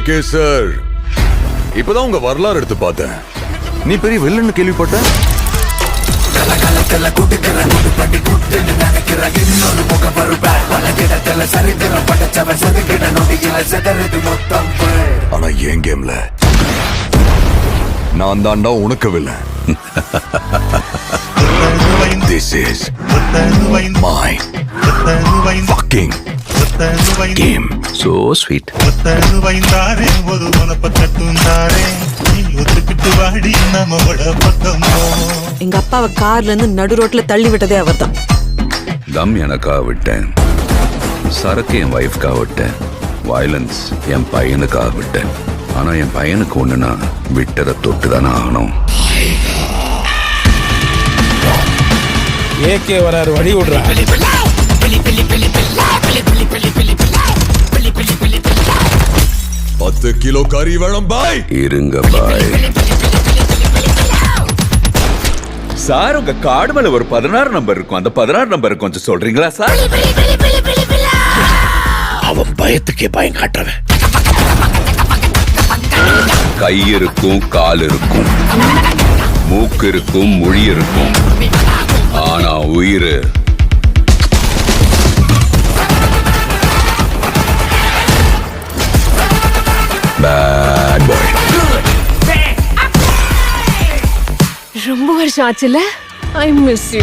AK sir, இப்பதான் உங்க வரலாறு எடுத்து பார்த்தேன். நீ பெரிய வில்லன்னு கேள்விப்பட்ட. ஆனா என் கேம்ல நான் தாண்டா உனக்கு villain. This is my fucking game. So sweet. எங்க அப்பாவை கார்ல இருந்து நடு ரோட்ல தள்ளி விட்டதே அவர்தான். தம் எனக்காக விட்டேன், சரக்கு என் வைஃப்காக விட்டேன், வயலன்ஸ் என் பையனுக்காக விட்டேன். ஆனா என் பையனுக்கு ஒண்ணுனா விட்டதை தொட்டுதானே ஆகணும். ஏகே வராரு, வழி விடுறா. 10 கிலோ கறி வேணும் பாய். இருங்க பாய். சார், உங்க கார்டு மேல ஒரு 16 நம்பர் இருக்கும். அந்த 16 நம்பர் கொஞ்சம் சொல்றீங்களா சார்? அவன் பயத்துக்கே பயம் காட்டுறவன். கை இருக்கும், கால் இருக்கும், மூக்கு இருக்கும், மொழி இருக்கும், ஆனா உயிர் பேட் பாய். ரொம்ப வருஷம் ஆச்சுல. I miss you.